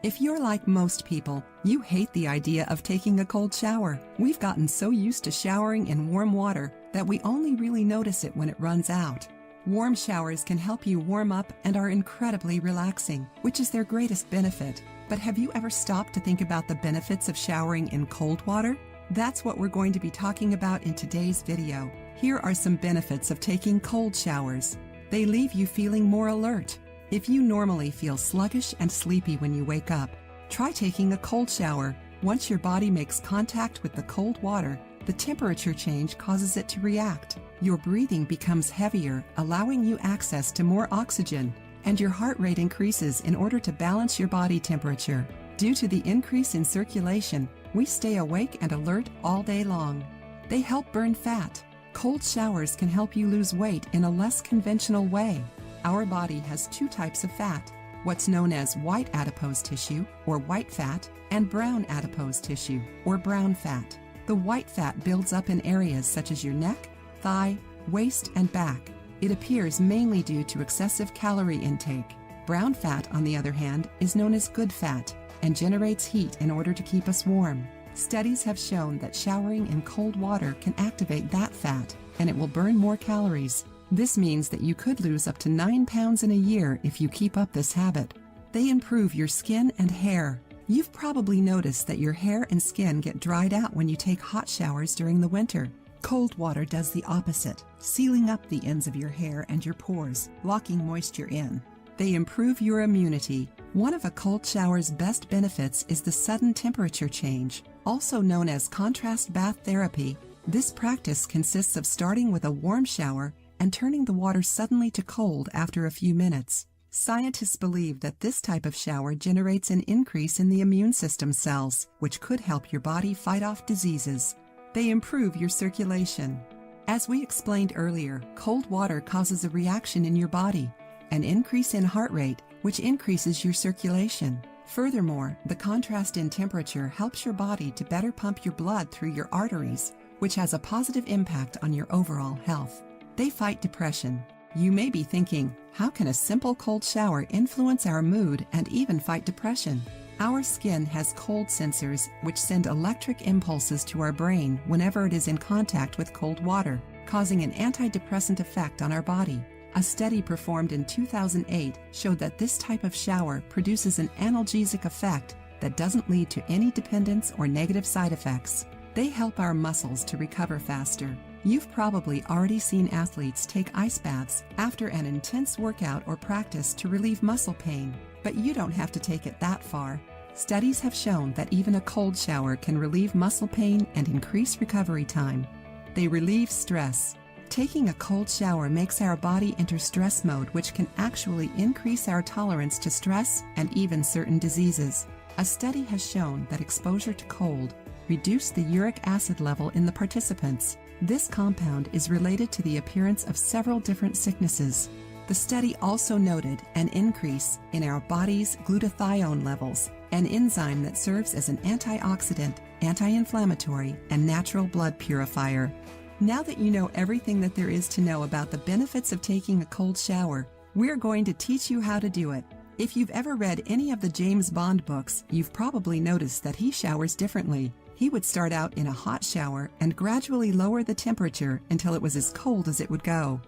If you're like most people, you hate the idea of taking a cold shower. We've gotten so used to showering in warm water that we only really notice it when it runs out. Warm showers can help you warm up and are incredibly relaxing, which is their greatest benefit. But have you ever stopped to think about the benefits of showering in cold water? That's what we're going to be talking about in today's video. Here are some benefits of taking cold showers. They leave you feeling more alert. If you normally feel sluggish and sleepy when you wake up, try taking a cold shower. Once your body makes contact with the cold water, the temperature change causes it to react. Your breathing becomes heavier, allowing you access to more oxygen, and your heart rate increases in order to balance your body temperature. Due to the increase in circulation, we stay awake and alert all day long. They help burn fat. Cold showers can help you lose weight in a less conventional way. Our body has two types of fat, what's known as white adipose tissue, or white fat, and brown adipose tissue, or brown fat. The white fat builds up in areas such as your neck, thigh, waist, and back. It appears mainly due to excessive calorie intake. Brown fat, on the other hand, is known as good fat and generates heat in order to keep us warm. Studies have shown that showering in cold water can activate that fat, and it will burn more calories. This means that you could lose up to 9 pounds in a year if you keep up this habit. They improve your skin and hair. You've probably noticed that your hair and skin get dried out when you take hot showers during the winter. Cold water does the opposite, sealing up the ends of your hair and your pores, locking moisture in. They improve your immunity. One of a cold shower's best benefits is the sudden temperature change, also known as contrast bath therapy. This practice consists of starting with a warm shower and turning the water suddenly to cold after a few minutes. Scientists believe that this type of shower generates an increase in the immune system cells, which could help your body fight off diseases. They improve your circulation. As we explained earlier, cold water causes a reaction in your body, an increase in heart rate, which increases your circulation. Furthermore, the contrast in temperature helps your body to better pump your blood through your arteries, which has a positive impact on your overall health. They fight depression. You may be thinking, how can a simple cold shower influence our mood and even fight depression? Our skin has cold sensors which send electric impulses to our brain whenever it is in contact with cold water, causing an antidepressant effect on our body. A study performed in 2008 showed that this type of shower produces an analgesic effect that doesn't lead to any dependence or negative side effects. They help our muscles to recover faster. You've probably already seen athletes take ice baths after an intense workout or practice to relieve muscle pain, but you don't have to take it that far. Studies have shown that even a cold shower can relieve muscle pain and increase recovery time. They relieve stress. Taking a cold shower makes our body enter stress mode, which can actually increase our tolerance to stress and even certain diseases. A study has shown that exposure to cold reduced the uric acid level in the participants. This compound is related to the appearance of several different sicknesses. The study also noted an increase in our body's glutathione levels, an enzyme that serves as an antioxidant, anti-inflammatory, and natural blood purifier. Now that you know everything that there is to know about the benefits of taking a cold shower, we're going to teach you how to do it. If you've ever read any of the James Bond books, you've probably noticed that he showers differently. He would start out in a hot shower and gradually lower the temperature until it was as cold as it would go.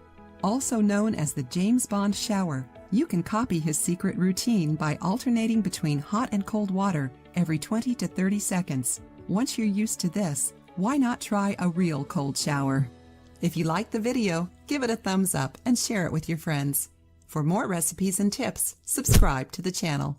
Also known as the James Bond shower, you can copy his secret routine by alternating between hot and cold water every 20 to 30 seconds. Once you're used to this, why not try a real cold shower? If you liked the video, give it a thumbs up and share it with your friends. For more recipes and tips, subscribe to the channel.